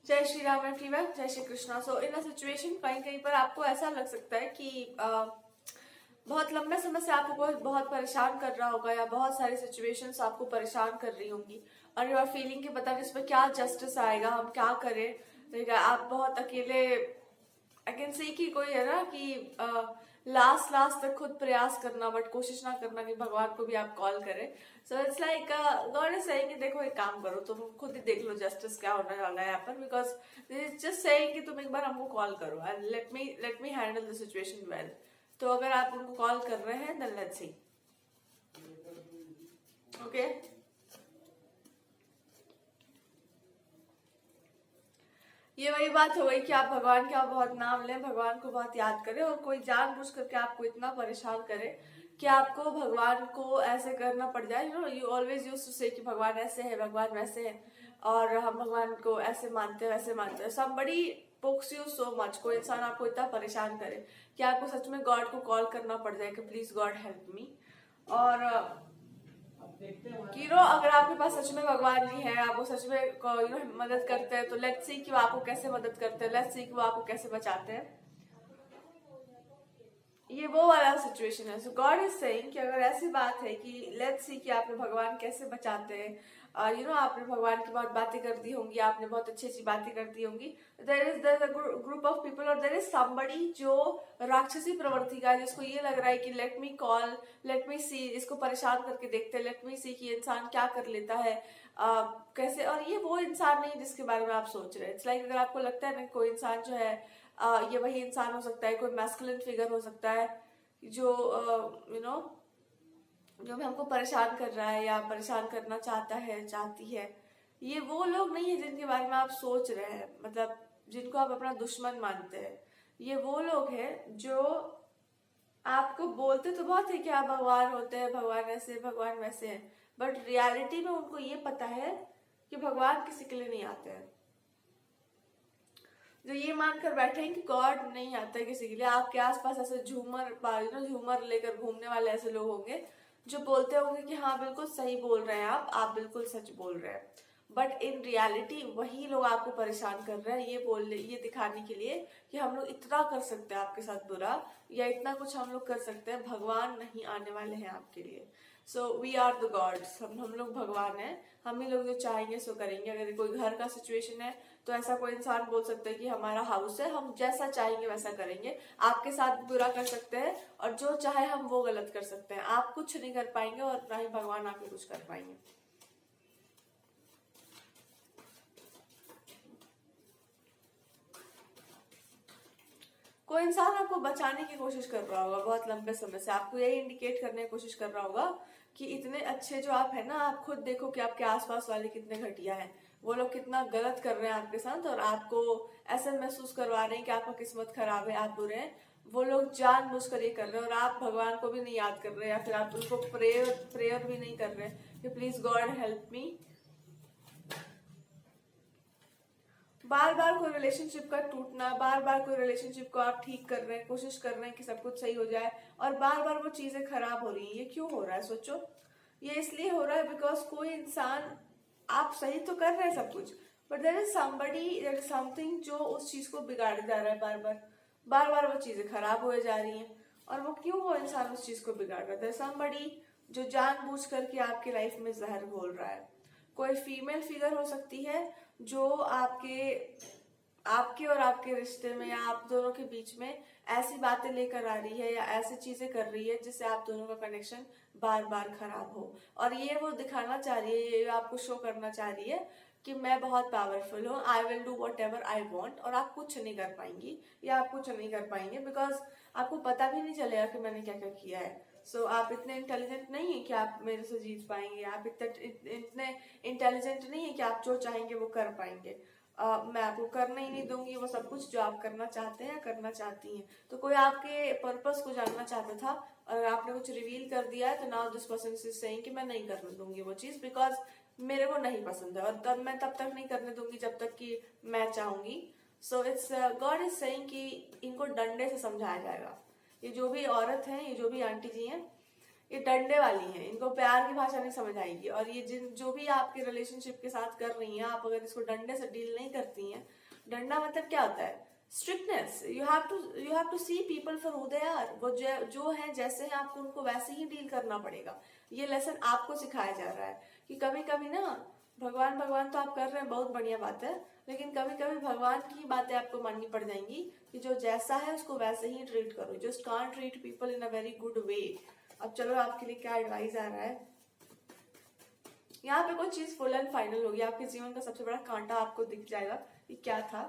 जय श्री राम एवरीवन, जय श्री कृष्णा। सो इन a situation कहीं कहीं पर आपको ऐसा लग सकता है कि बहुत लंबे समय से आपको कोई बहुत परेशान कर रहा होगा या बहुत सारी सिचुएशंस आपको परेशान कर रही होंगी और यू आर फीलिंग कि पता नहीं इसमें क्या जस्टिस आएगा, हम क्या करें। तो आप बहुत अकेले आई कैन से कि कोई है ना कि लास्ट लास्ट तक खुद प्रयास करना बट कोशिश ना करना कि भगवान को भी आप कॉल करें। So it's like God is saying कि देखो एक काम करो, तुम खुद ही देख लो जस्टिस क्या होने वाला है यहाँ पर, because this is just saying कि तुम एक बार हमको कॉल करो and let me handle the situation well. तो अगर आप उनको कॉल कर रहे हैं देन लेट्स सी। ओके, ये वही बात हो गई कि आप भगवान का बहुत नाम लें, भगवान को बहुत याद करें और कोई जानबूझ करके आपको इतना परेशान करे कि आपको भगवान को ऐसे करना पड़ जाए। यू ऑलवेज यूज्ड टू से कि भगवान ऐसे है, भगवान वैसे है और हम भगवान को ऐसे मानते हैं वैसे मानते हैं। Somebody pox you so much, कोई इंसान आपको इतना परेशान करे कि आपको सच में गॉड को कॉल करना पड़ जाए कि प्लीज गॉड हेल्प मी। और अगर आपके पास सच में भगवान नहीं है, आप वो सच में मदद करते हैं, तो लेट्स सी कि वो आपको कैसे मदद करते हैं, लेट्स सी कि वो आपको कैसे बचाते हैं। ये वो वाला सिचुएशन है। सो गॉड इज सेइंग कि अगर ऐसी बात है कि लेट्स सी कि आपने भगवान कैसे बचाते हैं, आपने भगवान की बहुत बातें कर दी होंगी, आपने बहुत अच्छी अच्छी बातें कर दी होंगी। There is group of people और देयर इज समबडी जो राक्षसी प्रवृत्ति का है, जिसको ये लग रहा है कि let me call, let me see, इसको परेशान करके देखते हैं, लेट मी सी कि इंसान क्या कर लेता है, कैसे। और ये वो इंसान नहीं जिसके बारे में आप सोच रहे हैं। इट्स लाइक अगर आपको लगता है ना कोई इंसान जो है ये वही इंसान हो सकता है, कोई मैस्कुलिन फिगर हो सकता है जो जो भी हमको परेशान कर रहा है या परेशान करना चाहता है, चाहती है। ये वो लोग नहीं है जिनके बारे में आप सोच रहे हैं, मतलब जिनको आप अपना दुश्मन मानते हैं। ये वो लोग हैं जो आपको बोलते तो बहुत है कि आप भगवान होते हैं, भगवान ऐसे भगवान वैसे हैं, बट रियलिटी में उनको ये पता है कि भगवान किसी के लिए नहीं आते हैं। जो ये मानकर बैठे हैं कि गॉड नहीं आता है किसी के लिए। आपके आसपास ऐसे झूमर लेकर घूमने वाले ऐसे लोग होंगे जो बोलते होंगे कि हाँ बिल्कुल सही बोल रहे हैं आप बिल्कुल सच बोल रहे हैं, बट इन रियलिटी वही लोग आपको परेशान कर रहे हैं ये दिखाने के लिए कि हम लोग इतना कर सकते हैं आपके साथ बुरा, या इतना कुछ हम लोग कर सकते हैं, भगवान नहीं आने वाले हैं आपके लिए। So we are the gods, हम लोग भगवान हैं, हम ही लोग जो चाहेंगे सो करेंगे। अगर कोई घर का सिचुएशन है तो ऐसा कोई इंसान बोल सकता है कि हमारा हाउस है, हम जैसा चाहेंगे वैसा करेंगे, आपके साथ बुरा कर सकते हैं और जो चाहे हम वो गलत कर सकते हैं। आप कुछ नहीं कर पाएंगे और ना ही भगवान आपके कुछ कर पाएंगे। कोई इंसान आपको बचाने की कोशिश कर रहा होगा बहुत लंबे समय से, आपको यही इंडिकेट करने की कोशिश कर रहा होगा कि इतने अच्छे जो आप है ना, आप खुद देखो कि आपके आसपास वाले कितने घटिया हैं, वो लोग कितना गलत कर रहे हैं आपके साथ और आपको ऐसे महसूस करवा रहे हैं कि आपका किस्मत खराब है, आप बुरे हैं। वो लोग जानबूझ कर ये कर रहे हैं और आप भगवान को भी नहीं याद कर रहे या फिर आप उनको प्रेयर भी नहीं कर रहे कि प्लीज गॉड हेल्प मी। बार बार कोई रिलेशनशिप का टूटना, बार बार कोई रिलेशनशिप को आप ठीक कर रहे हैं, कोशिश कर रहे हैं कि सब कुछ सही हो जाए और बार बार वो चीजें खराब हो रही हैं। ये क्यों हो रहा है सोचो। ये इसलिए हो रहा है बिकॉज कोई इंसान, आप सही तो कर रहे हैं सब कुछ, but there is somebody, there is something जो उस चीज को बिगाड़े जा रहा है। बार बार बार बार वो चीजें खराब हो जा रही हैं। और वो क्यों, वो इंसान उस चीज को बिगाड़ रहा है, समबडी जो जानबूझ करके आपकी लाइफ में जहर घोल रहा है। कोई फीमेल फिगर हो सकती है जो आपके आपके और आपके रिश्ते में या आप दोनों के बीच में ऐसी बातें लेकर आ रही है या ऐसी चीजें कर रही है जिससे आप दोनों का कनेक्शन बार बार खराब हो। और ये वो दिखाना चाह रही है, ये आपको शो करना चाह रही है कि मैं बहुत पावरफुल हूँ, I will do what ever I want, और आप कुछ नहीं कर पाएंगी या आप कुछ नहीं कर पाएंगे बिकॉज आपको पता भी नहीं चलेगा कि मैंने क्या क्या किया है। सो आप इतने इंटेलिजेंट नहीं है कि आप मेरे से जीत पाएंगे, आप इतने इंटेलिजेंट नहीं है कि आप जो चाहेंगे वो कर पाएंगे। मैं आपको करना ही नहीं दूंगी वो सब कुछ जो आप करना चाहते हैं, करना चाहती हैं। तो कोई आपके पर्पस को जानना चाहता था और आपने कुछ रिवील कर दिया है, तो now this person is saying कि मैं नहीं करने दूंगी वो चीज बिकॉज मेरे को नहीं पसंद है, और तब मैं तब तक नहीं करने दूंगी जब तक कि मैं चाहूंगी। So it's God is saying कि इनको डंडे से समझाया जाएगा। ये जो भी औरत है, ये जो भी आंटी जी हैं, ये डंडे वाली हैं, इनको प्यार की भाषा नहीं समझ आएगी। और ये जिन जो भी आपके रिलेशनशिप के साथ कर रही हैं, आप अगर इसको डंडे से डील नहीं करती हैं, डंडा मतलब क्या होता है? Strictness. You have to see people for who they are. वो जो है जैसे हैं आपको उनको वैसे ही डील करना पड़ेगा। ये लेसन आपको सिखाया जा रहा है कि कभी कभी ना भगवान भगवान तो आप कर रहे हैं, बहुत बढ़िया बात है, लेकिन कभी कभी भगवान की बातें आपको माननी पड़ जाएंगी कि जो जैसा है उसको वैसे ही ट्रीट करो। Just can't treat people in a very good way. अब चलो आपके लिए क्या एडवाइस आ रहा है। यहाँ पे कोई चीज फुल एंड फाइनल होगी, आपके जीवन का सबसे बड़ा कांटा आपको दिख जाएगा कि क्या था।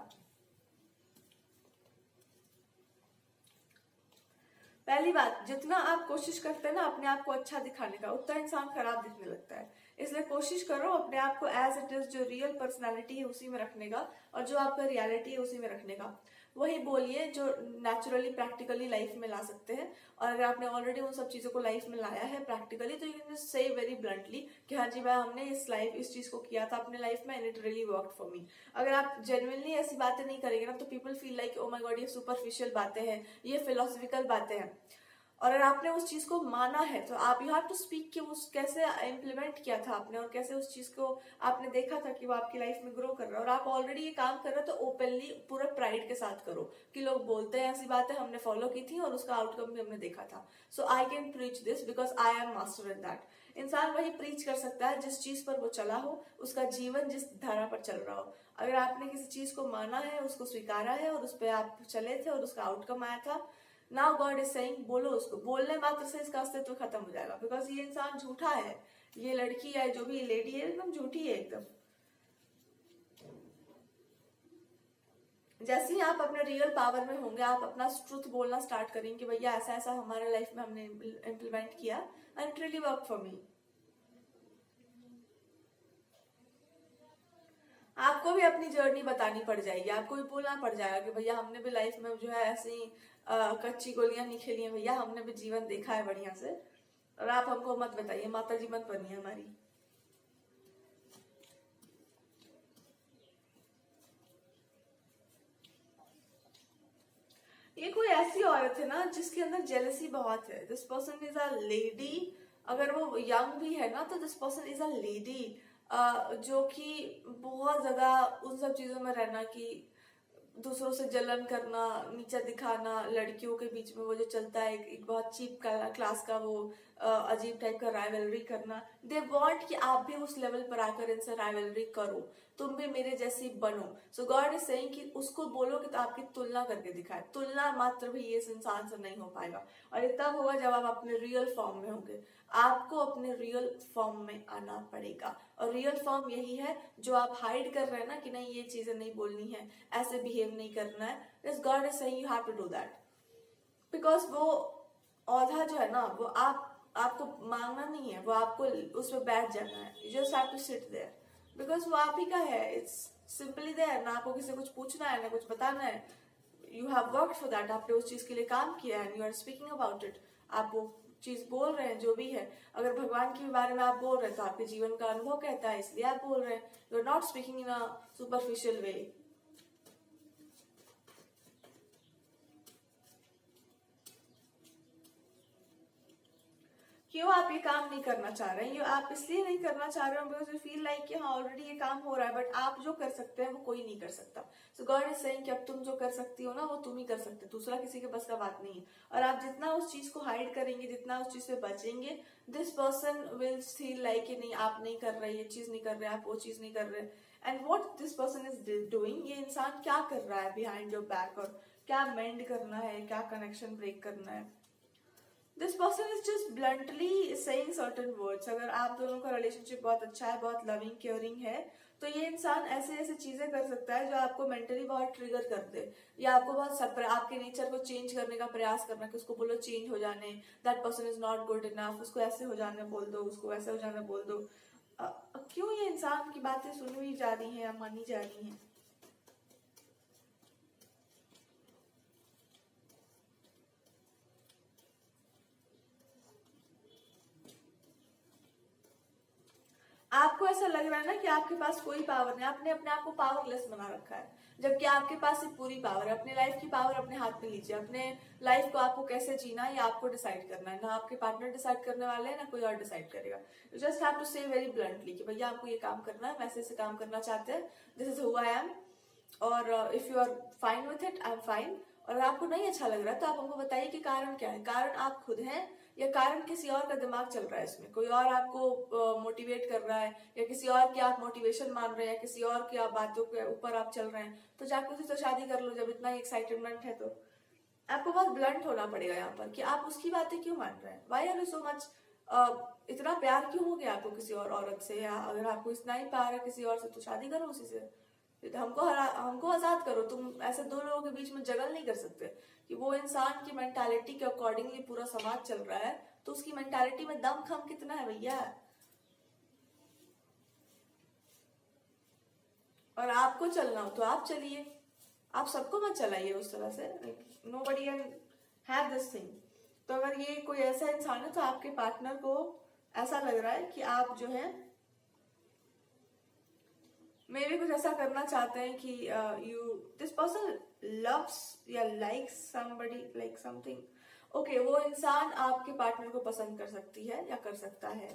पहली बात, जितना आप कोशिश करते हैं ना अपने आप को अच्छा दिखाने का, उतना इंसान खराब दिखने लगता है। इसलिए कोशिश करो अपने आप को एज इट इज, जो रियल पर्सनालिटी है उसी में रखने का, और जो आपका रियलिटी है उसी में रखने का। वही बोलिए जो नेचुरली प्रैक्टिकली लाइफ में ला सकते हैं। और अगर आपने ऑलरेडी उन सब चीजों को लाइफ में लाया है प्रैक्टिकली, तो you can just say very bluntly कि हाँ जी भाई, हमने इस चीज को किया था अपने लाइफ में and it really worked for me. अगर आप जेन्युइनली ऐसी बातें नहीं करेंगे ना, तो people feel like oh my God, ये सुपरफिशियल बातें हैं, ये फिलोसफिकल बातें हैं। और अगर आपने उस चीज को माना है तो आप यू हैव टू स्पीक कि उस कैसे इम्प्लीमेंट किया था आपने, और कैसे उस चीज को आपने देखा था कि वो आपकी लाइफ में ग्रो कर रहा है। और आप ऑलरेडी ये काम कर रहे हो तो ओपनली पूरे प्राइड के साथ करो कि लोग बोलते हैं ऐसी बातें हमने फॉलो की थी और उसका आउटकम भी हमने देखा था। So I can preach this because I am master in that. इंसान वही प्रीच कर सकता है जिस चीज पर वो चला हो, उसका जीवन जिस धारा पर चल रहा हो। अगर आपने किसी चीज को माना है, उसको स्वीकारा है और उस पर आप चले थे और उसका आउटकम आया था, नाउ गॉड इज सेइंग बोलो उसको। बोलने मात्र से इसका अस्तित्व खत्म हो जाएगा, बिकॉज ये इंसान झूठा है, ये लड़की है, जो भी लेडी है एकदम झूठी है एकदम। जैसे ही आप अपने रियल पावर में होंगे, आप अपना ट्रुथ बोलना स्टार्ट करेंगे कि भैया ऐसा ऐसा हमारे लाइफ में हमने इम्प्लीमेंट किया and it really work for me. आपको भी अपनी जर्नी बतानी पड़ जाएगी, आपको भी बोलना पड़ जाएगा कि भैया हमने भी लाइफ में जो है ऐसी कच्ची गोलियां नहीं खेली हैं भैया, हमने भी जीवन देखा है बढ़िया से। और आप हमको मत बताइए, माता जी मत बनिए हमारी। ये कोई ऐसी औरत है ना जिसके अंदर जेलसी बहुत है। This person is a lady. अगर वो यंग भी है ना, तो this person is a lady, जो कि बहुत ज्यादा उन सब चीजों में रहना कि दूसरों से जलन करना, नीचा दिखाना, लड़कियों के बीच में वो जो चलता है एक बहुत चीप क्लास का वो अजीब टाइप का राइवलरी करना। दे वांट कि आप भी उस लेवल पर आकर इनसे राइवलरी करो, तुम भी मेरे जैसी बनो। सो गॉड इज सेइंग कि उसको बोलो कि तो आपकी तुलना करके दिखाए। तुलना मात्र भी इस इंसान से नहीं हो पाएगा, और ये तब होगा जब आप अपने रियल फॉर्म में होंगे। आपको अपने रियल फॉर्म में आना पड़ेगा, और रियल फॉर्म यही है जो आप हाइड कर रहे हैं ना कि नहीं ये चीजें नहीं बोलनी है, ऐसे बिहेव नहीं करना है। This God is saying you have to do that, because वो औधा जो है ना, वो आपको मांगना नहीं है, वो आपको उस पर बैठ जाना है। You just have to sit there, because वो आप ही का है। It's simply there. ना आपको किसी कुछ पूछना है, ना कुछ बताना है। You have worked for that, आपने उस चीज के लिए काम किया है, you are speaking about it. आप वो चीज बोल रहे हैं जो भी है। अगर भगवान के बारे में आप बोल रहे हैं तो आपके जीवन का अनुभव कहता है, इसलिए आप बोल रहे हैं। You are not speaking in a superficial way. क्यों आप ये काम नहीं करना चाह रहे हैं? ये आप इसलिए नहीं करना चाह रहे हो बिकॉज यू फील लाइक कि हाँ ऑलरेडी ये काम हो रहा है, बट आप जो कर सकते हैं वो कोई नहीं कर सकता। सो गॉड इज सेइंग कि अब तुम जो कर सकती हो ना वो तुम ही कर सकते हो, दूसरा किसी के बस का बात नहीं है। और आप जितना उस चीज को हाइड करेंगे, जितना उस चीज से बचेंगे, this person will feel like कि नहीं आप नहीं कर रहे, ये चीज नहीं कर रहे, आप वो चीज नहीं कर रहे। And what this person is doing, ये इंसान क्या कर रहा है बिहाइंड योर बैक, और क्या मेंड करना है, क्या कनेक्शन ब्रेक करना है। This person is just bluntly saying certain words. अगर आप दोनों का रिलेशनशिप बहुत अच्छा है, बहुत लविंग केयरिंग है, तो ये इंसान ऐसे ऐसे चीजें कर सकता है जो आपको मेंटली बहुत ट्रिगर कर दे, या आपको बहुत आपके नेचर को चेंज करने का प्रयास करना कि उसको बोलो चेंज हो जाने, that person is not good enough, उसको ऐसे हो जाने बोल दो, उसको वैसे हो जाने बोल दो। क्यों ये इंसान की बातें सुनी जा रही है या मानी जा रही है? आपको ऐसा लग लग रहा है ना कि आपके पास कोई पावर नहीं, आपने अपने आप को पावरलेस बना रखा है, जबकि आपके पास एक पूरी पावर है। अपनी लाइफ की पावर अपने हाथ में लीजिए। अपने लाइफ को आपको कैसे जीना है ये आपको डिसाइड करना है, ना आपके पार्टनर डिसाइड करने वाले हैं, ना कोई और डिसाइड करेगा। यू जस्ट हैव टू से वेरी ब्लंटली कि भैया आपको ये काम करना है, वैसे से काम करना चाहते हैं, this is who I am, और if you are fine with it, I am fine. और अगर आपको नहीं अच्छा लग रहा है तो आप हमको बताइए कि कारण क्या है। कारण आप खुद हैं या कारण किसी और का दिमाग चल रहा है, इसमें कोई और आपको मोटिवेट कर रहा है, या किसी और की आप मोटिवेशन मान रहे हैं, या किसी और की आप बातों के ऊपर आप चल रहे हैं, तो जाके उसी तो शादी कर लो। जब इतना एक्साइटमेंट है तो आपको बहुत ब्लंट होना पड़ेगा यहाँ पर कि आप उसकी बातें क्यों मान रहे हैं। Why are you so much, इतना प्यार क्यों हो गया आपको किसी और औरत से, या अगर आपको इतना ही प्यार है किसी और से तो शादी करो उसी से। हमको आजाद करो। तुम ऐसे दो लोगों के बीच में जगल नहीं कर सकते कि वो इंसान की मेंटालिटी के अकॉर्डिंगली पूरा समाज चल रहा है, तो उसकी मेंटालिटी में दम खम कितना है भैया। और आपको चलना हो तो आप चलिए, आप सबको मत चलाइए उस तरह से। Nobody can have this thing. तो अगर ये कोई ऐसा इंसान है तो आपके पार्टनर को ऐसा लग रहा है कि आप जो है मे भी कुछ ऐसा करना चाहते हैं कि यू दिस पर्सन लव्स या likes somebody like something. Okay, वो इंसान आपके पार्टनर को पसंद कर सकती है या कर सकता है,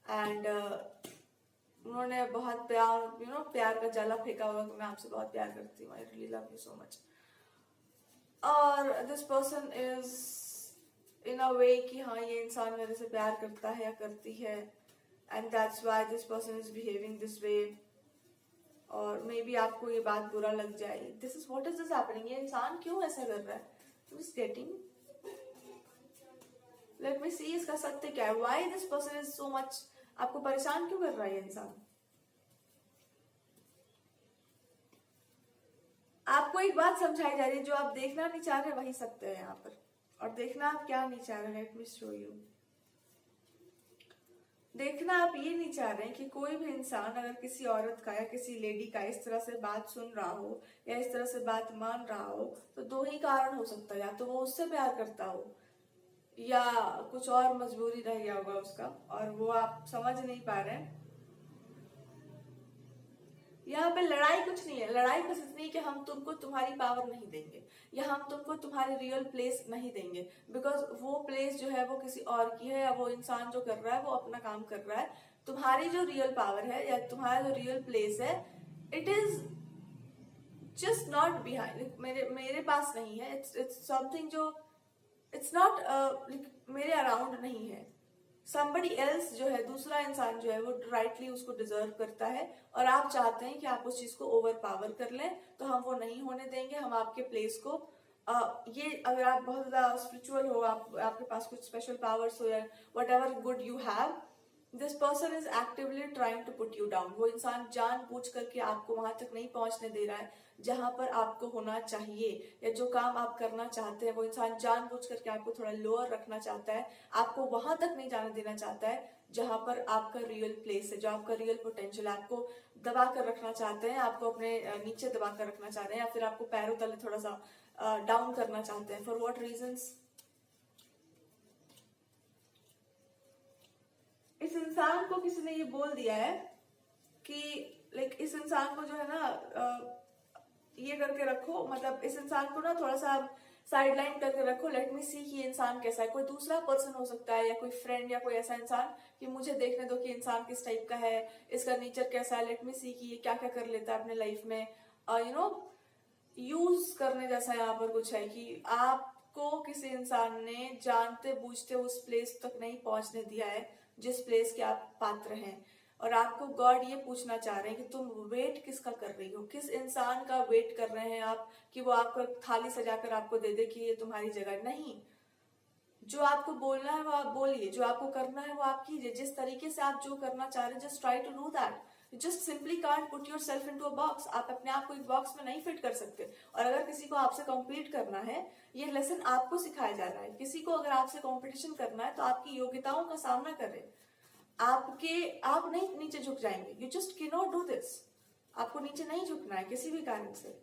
एंड उन्होंने बहुत प्यार प्यार का जाला फेंका होगा कि मैं आपसे बहुत प्यार करती हूँ, I really love you so much. और दिस पर्सन इज इन अ वे कि हाँ ये इंसान मेरे से प्यार करता है या करती है, and that's why this person is behaving this way. और मे बी आपको ये बात बुरा लग जाए। This is what is this happening, ये इंसान क्यों ऐसा कर रहा है। जस्ट गेटिंग, लेट मी सी इसका सत्य क्या है। Why this person is so much, आपको परेशान क्यों कर रहा है ये इंसान। आपको एक बात समझाई जा रही है, जो आप देखना नहीं चाह रहे वही सत्य है यहाँ पर। और देखना आप क्या नहीं चाह रहे, लेट मी शो यू। देखना आप ये नहीं चाह रहे हैं कि कोई भी इंसान अगर किसी औरत का या किसी लेडी का इस तरह से बात सुन रहा हो या इस तरह से बात मान रहा हो, तो दो ही कारण हो सकता है, या तो वो उससे प्यार करता हो या कुछ और मजबूरी रह गया होगा उसका और वो आप समझ नहीं पा रहे हैं। यहाँ पे लड़ाई कुछ नहीं है, लड़ाई बस इतनी कि हम तुमको तुम्हारी पावर नहीं देंगे या हम तुमको तुम्हारी रियल प्लेस नहीं देंगे, बिकॉज वो प्लेस जो है वो किसी और की है, या वो इंसान जो कर रहा है वो अपना काम कर रहा है। तुम्हारी जो रियल पावर है या तुम्हारा जो रियल प्लेस है, it is just not behind, मेरे पास नहीं है। इट्स समथिंग जो इट्स नॉट मेरे अराउंड नहीं है। somebody else जो है, दूसरा इंसान जो है वो राइटली उसको डिजर्व करता है, और आप चाहते हैं कि आप उस चीज को ओवर पावर कर लें, तो हम वो नहीं होने देंगे। हम आपके प्लेस को ये अगर आप बहुत ज्यादा स्पिरिचुअल हो, आपके पास कुछ स्पेशल पावर्स हो या whatever good you have, this person is actively trying to put you down. वो इंसान जानबूझ करके आपको वहां तक नहीं पहुंचने दे रहा है जहां पर आपको होना चाहिए, या जो काम आप करना चाहते हैं वो इंसान जानबूझ करके आपको थोड़ा लोअर रखना चाहता है, आपको वहां तक नहीं जाने देना चाहता है जहां पर आपका रियल प्लेस है, जो आपका रियल पोटेंशियल। आपको दबा कर रखना चाहते हैं, आपको अपने नीचे दबा कर रखना चाह रहे हैं, या फिर आपको पैरों तले थोड़ा सा डाउन करना चाहते हैं। For what reasons. इस इंसान को किसी ने ये बोल दिया है कि लाइक इस इंसान को जो है ना ये करके रखो, मतलब इस इंसान को ना थोड़ा सा साइडलाइन करके रखो, लेट मी सी कि ये इंसान कैसा है। कोई दूसरा पर्सन हो सकता है या कोई फ्रेंड या कोई ऐसा इंसान कि मुझे देखने दो कि इंसान किस टाइप का है, इसका नेचर कैसा है, लेट मी सी कि ये क्या क्या कर लेता है अपने लाइफ में। यूज करने जैसा यहाँ पर कुछ है कि आपको किसी इंसान ने जानते बूझते उस प्लेस तक नहीं पहुंचने दिया है जिस प्लेस के आप पात्र हैं, और आपको गॉड ये पूछना चाह रहे हैं कि तुम वेट किसका कर रही हो, किस इंसान का वेट कर रहे हैं आप कि वो आपको थाली सजाकर आपको दे दे कि ये तुम्हारी जगह नहीं। जो आपको बोलना है वो आप बोलिए, जो आपको करना है वो आप कीजिए, जिस तरीके से आप जो करना चाह रहे हैं just try to do that. Just simply can't put yourself into a box. आप अपने आप को एक बॉक्स में नहीं फिट कर सकते। और अगर किसी को आपसे कॉम्पीट करना है, ये लेसन आपको सिखाया जा रहा है। किसी को अगर आपसे कॉम्पिटिशन करना है तो आपकी योग्यताओं का सामना करें। आप नहीं नीचे झुक जाएंगे। You just can not do this. आपको नीचे नहीं झुकना है किसी भी कारण से।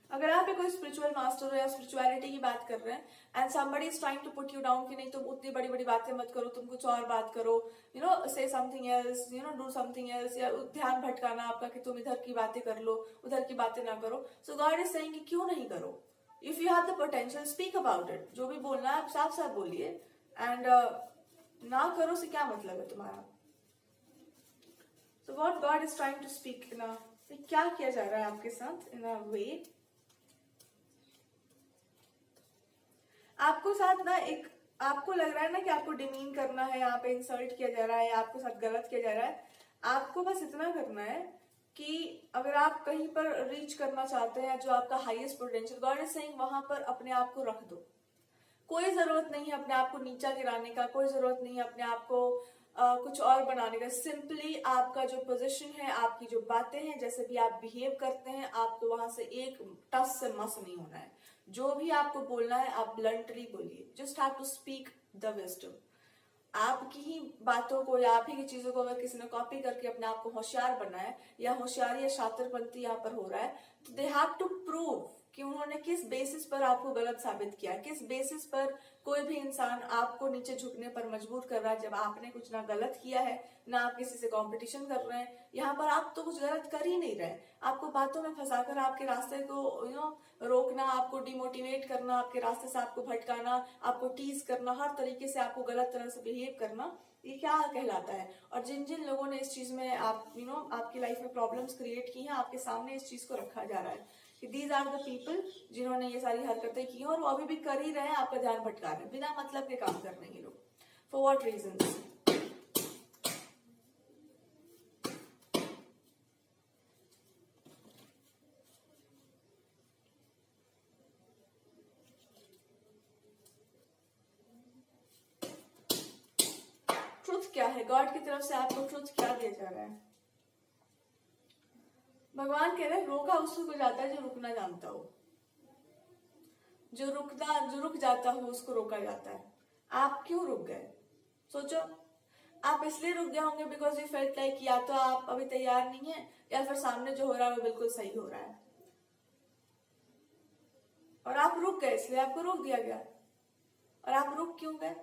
अगर आप एक कोई स्पिरिचुअल मास्टर हो या स्पिरिचुअलिटी की बात कर रहे हैं and somebody is trying to put you down कि नहीं तुम उतनी बड़ी बड़ी बातें मत करो, तुम कुछ और बात करो, से something else, do something else, या ध्यान भटकाना आपका कि तुम इधर की बातें कर लो, उधर की बातें ना करो. सो गॉड इज सेइंग कि क्यों नहीं करो. If you have the potential speak about it. जो भी बोलना है आप साफ साफ बोलिए. एंड ना करो से क्या मतलब है तुम्हारा. So what God is trying to speak in a, क्या किया जा रहा है आपके साथ इन अ वे. आपको साथ ना एक, आपको लग रहा है ना कि आपको डिमीन करना है, यहाँ पे इंसल्ट किया जा रहा है, आपको साथ गलत किया जा रहा है. आपको बस इतना करना है कि अगर आप कहीं पर रीच करना चाहते हैं जो आपका highest potential, God is saying वहां पर अपने आप को रख दो. कोई जरूरत नहीं है अपने आप को नीचा गिराने का, कोई जरूरत नहीं है अपने आप को कुछ और बनाने का. सिंपली आपका जो पोजीशन है, आपकी जो बातें हैं, जैसे भी आप बिहेव करते हैं, आपको वहां से एक टस से मस नहीं होना है. जो भी आपको बोलना है आप ब्लंटली बोलिए. Just have to speak the wisdom. आपकी ही बातों को या आप ही की चीजों को अगर किसी ने कॉपी करके अपने आप को होशियार बनाया या होशियारी या शातिरपंती यहाँ पर हो रहा है, तो दे हैव टू प्रूव कि उन्होंने किस बेसिस पर आपको गलत साबित किया, किस बेसिस पर कोई भी इंसान आपको नीचे झुकने पर मजबूर कर रहा है जब आपने कुछ ना गलत किया है, ना आप किसी से कंपटीशन कर रहे हैं. यहाँ पर आप तो कुछ गलत कर ही नहीं रहे. आपको बातों में फंसाकर आपके रास्ते को रोकना, आपको डिमोटिवेट करना, आपके रास्ते से आपको भटकाना, आपको टीज करना, हर तरीके से आपको गलत तरह से बिहेव करना, ये क्या कहलाता है. और जिन जिन लोगों ने इस चीज में आपकी लाइफ में प्रॉब्लम्स क्रिएट की हैं, आपके सामने इस चीज को रखा जा रहा है कि दीज आर द पीपल जिन्होंने ये सारी हरकतें की हैं और वो अभी भी कर ही रहे हैं, आपका ध्यान भटका रहे हैं, बिना मतलब के काम कर रहे हैं ये लोग. For what reasons. ट्रुथ क्या है, गॉड की तरफ से आपको ट्रुथ क्या दिया जा रहा है. भगवान कह रहे हैं रोका उसको को जाता है जो रुकना जानता हो. जो रुक जाता हो उसको रोका जाता है. आप क्यों रुक गए, सोचो. आप इसलिए रुक गए होंगे बिकॉज यू फेल्ट लाइक या तो आप अभी तैयार नहीं है या फिर सामने जो हो रहा है वो बिल्कुल सही हो रहा है और आप रुक गए, इसलिए आपको रोक दिया गया. और आप रुक क्यों गए.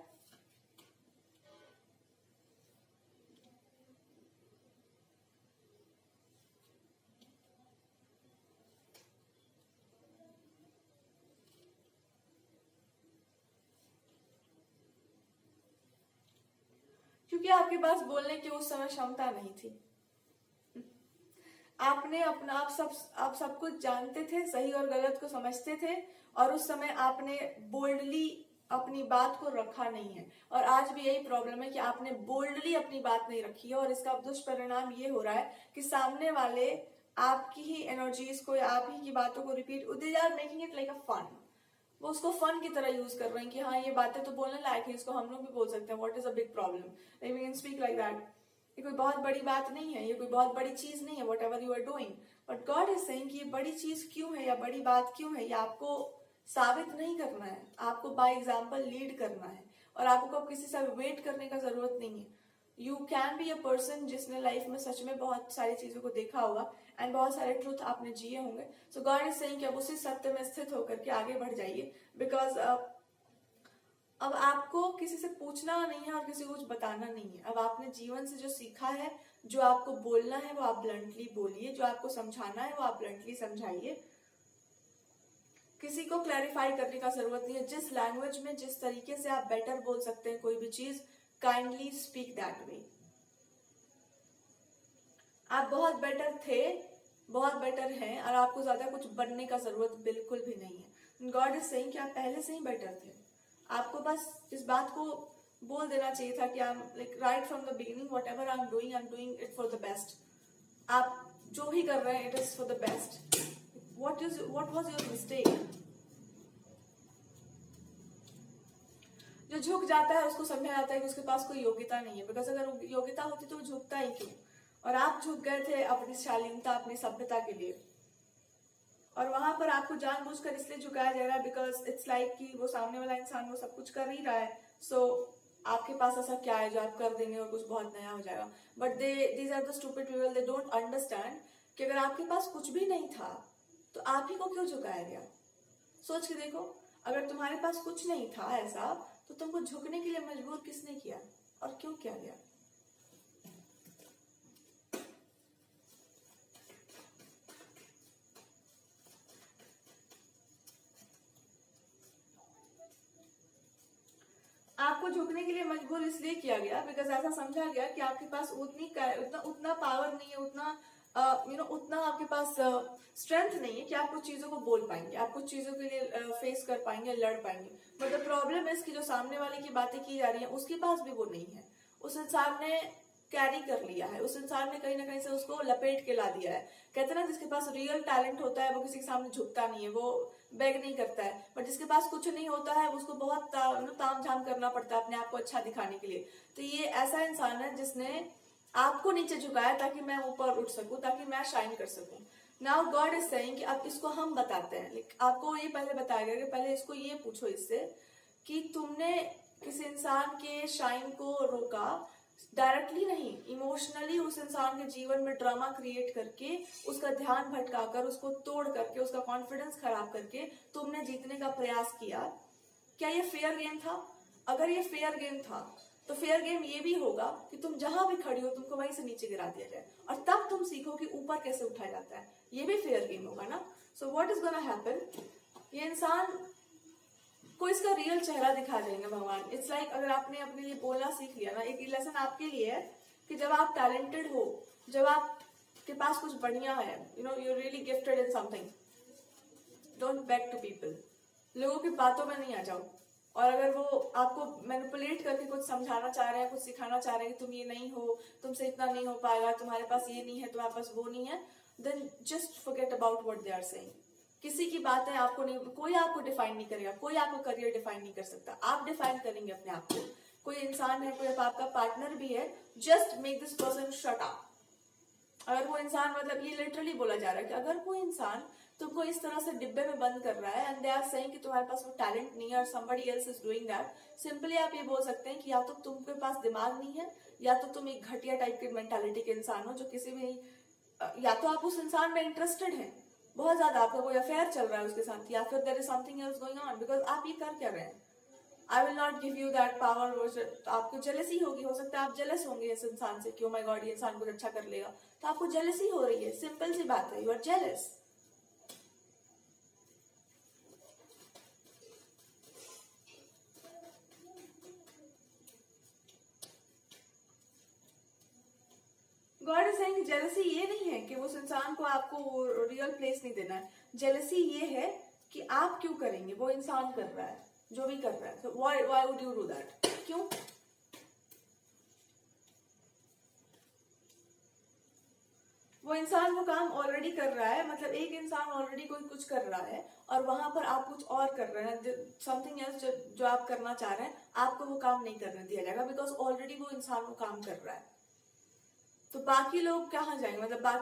क्योंकि आपके पास बोलने की उस समय क्षमता नहीं थी. आपने अपना आप सब कुछ जानते थे, सही और गलत को समझते थे और उस समय आपने बोल्डली अपनी बात को रखा नहीं है. और आज भी यही प्रॉब्लम है कि आपने बोल्डली अपनी बात नहीं रखी है और इसका दुष्परिणाम ये हो रहा है कि सामने वाले आपकी ही एनर्जीज को या आप ही की बातों को repeat, they are making it like a fun. वो उसको फन की तरह यूज कर रहे हैं कि हाँ ये बातें तो बोलने लायक है, इसको हम लोग भी बोल सकते हैं. What is a big problem, we can speak like that. ये कोई बहुत बड़ी बात नहीं है, ये कोई बहुत बड़ी चीज नहीं है whatever you are doing. But God is saying कि ये बड़ी चीज क्यों है या बड़ी बात क्यों है, ये आपको साबित नहीं करना है, आपको बाय एग्जाम्पल लीड करना है. और आपको अब किसी से वेट करने का जरूरत नहीं है. You can be a person जिसने लाइफ में सच में बहुत सारी चीजों को देखा होगा एंड बहुत सारे ट्रूथ आपने जिए होंगे. सो गॉड इज सेइंग कि अब उसी सत्य में स्थित होकर के आगे बढ़ जाइए. बिकॉज अब आपको किसी से पूछना नहीं है और किसी को कुछ बताना नहीं है. अब आपने जीवन से जो सीखा है, जो आपको बोलना है वो आप ब्लंटली बोलिए, जो आपको समझाना है वो आप ब्लंटली समझाइए. किसी को क्लैरिफाई करने का जरूरत नहीं है. जिस लैंग्वेज में, जिस तरीके से आप बेटर बोल सकते हैं कोई भी चीज, काइंडली स्पीक दैट वे. आप बहुत बेटर थे, बहुत बेटर हैं और आपको ज्यादा कुछ बनने का जरूरत बिल्कुल भी नहीं है. गॉड इज सेइंग कि आप पहले से ही बेटर थे. आपको बस इस बात को बोल देना चाहिए था कि I am like right from the beginning, what ever I am doing it for the best. आप जो भी कर रहे हैं it is for the best. What was your mistake. जो झुक जाता है उसको समझा जाता है कि उसके पास कोई योग्यता नहीं है. बिकॉज अगर योग्यता होती तो वो झुकता ही क्यों. और आप झुक गए थे अपनी शालीनता, अपनी सभ्यता के लिए. और वहां पर आपको जानबूझकर इसलिए झुकाया जा रहा है बिकॉज इट्स लाइक कि वो सामने वाला इंसान वो सब कुछ कर ही रहा है. सो आपके पास ऐसा क्या है जो आप कर देंगे और कुछ बहुत नया हो जाएगा. But these are the stupid people, they don't understand कि अगर आपके पास कुछ भी नहीं था तो आप ही को क्यों झुकाया गया. सोच के देखो, अगर तुम्हारे पास कुछ नहीं था ऐसा, तो तुमको झुकने के लिए मजबूर किसने किया और क्यों किया गया? आपको झुकने के लिए मजबूर इसलिए किया गया बिकॉज ऐसा समझा गया कि आपके पास उतना पावर नहीं है, उतना उतना आपके पास स्ट्रेंथ नहीं है कि आप कुछ चीजों को बोल पाएंगे, आप कुछ चीजों के लिए फेस कर पाएंगे, लड़ पाएंगे। बट द प्रॉब्लम है कि जो सामने वाले की बातें की जा रही है उसके पास भी वो नहीं है। उस इंसान ने कैरी कर लिया है, उस इंसान ने कहीं ना कहीं से उसको लपेट के ला दिया है। कहते हैं ना, जिसके पास रियल टैलेंट होता है वो किसी के सामने झुकता नहीं है, वो बेग नहीं करता है। बट जिसके पास कुछ नहीं होता है उसको बहुत ताम झाम करना पड़ता है अपने आप को अच्छा दिखाने के लिए। तो ये ऐसा इंसान है जिसने आपको नीचे झुकाया ताकि मैं ऊपर उठ सकूं, ताकि मैं शाइन कर सकूं। नाउ गॉड इज सेइंग कि अब इसको हम बताते हैं। आपको ये पहले बताया गया कि पहले इसको ये पूछो इससे कि तुमने किसी इंसान के शाइन को रोका, डायरेक्टली नहीं, इमोशनली उस इंसान के जीवन में ड्रामा क्रिएट करके, उसका ध्यान भटकाकर, उसको तोड़ करके, उसका कॉन्फिडेंस खराब करके तुमने जीतने का प्रयास किया। क्या ये फेयर गेम था? अगर ये फेयर गेम था तो फेयर गेम ये भी होगा कि तुम जहां भी खड़ी हो तुमको वहीं से नीचे गिरा दिया जाए, और तब तुम सीखो कि ऊपर कैसे उठाया जाता है। ये भी फेयर गेम होगा ना। So what is gonna happen, ये इंसान को इसका रियल चेहरा दिखा देंगे भगवान। इट्स लाइक अगर आपने अपने लिए बोलना सीख लिया ना, एक लेसन आपके लिए है कि जब आप टैलेंटेड हो, जब आपके पास कुछ बढ़िया है, you really gifted in something, don't back to people. लोगों की बातों में नहीं आ जाओ। और अगर वो आपको मैनिपुलेट करके कुछ समझाना चाह रहे हैं, कुछ सिखाना चाह रहे हैं कि तुम ये नहीं हो, तुमसे इतना नहीं हो पाएगा, तुम्हारे पास ये नहीं है, तुम्हारे पास वो नहीं है, then just forget about what they are saying. किसी की बातें आपको नहीं, कोई आपको डिफाइन नहीं करेगा, कोई आपको करियर डिफाइन नहीं कर सकता, आप डिफाइन करेंगे अपने आप को। कोई इंसान है, कोई आपका पार्टनर भी है, just make this person shut up. अगर वो इंसान, मतलब ये लिटरली बोला जा रहा है कि अगर कोई इंसान तुमको इस तरह से डिब्बे में बंद कर रहा है एंड दे आर सेइंग कि तुम्हारे पास वो टैलेंट नहीं है और somebody else is doing that, simply आप ये बोल सकते हैं कि या तो तुमके पास दिमाग नहीं है, या तो तुम एक घटिया टाइप के मेंटालिटी के इंसान हो, जो किसी भी, या तो आप उस इंसान में इंटरेस्टेड हैं बहुत ज्यादा, आपका कोई अफेयर चल रहा है उसके साथ, या फिर there is something else going on. Because आप ये कर क्या रहे हैं? I will not give you that power. आपको जेलसी होगी, हो सकता है आप जेलस होंगे इस इंसान से कि ओह माय गॉड ये इंसान कुछ अच्छा कर लेगा, तो आपको जेलसी हो रही है, सिंपल सी बात है, you are jealous. God is saying jealousy ये नहीं है कि उस इंसान को आपको रियल प्लेस नहीं देना है। जेलसी ये है कि आप क्यों करेंगे, वो इंसान कर रहा है जो भी कर रहा है, so why would you do that? क्यों? वो इंसान वो काम ऑलरेडी कर रहा है, मतलब एक इंसान ऑलरेडी कोई कुछ कर रहा है और वहां पर आप कुछ और कर रहे हैं, समथिंग एल्स जो आप करना चाह रहे हैं, आपको वो काम नहीं करने दिया जाएगा बिकॉज ऑलरेडी वो इंसान वो काम कर रहा है। तो बाकी लोग कहाँ जाएंगे, मतलब बाकी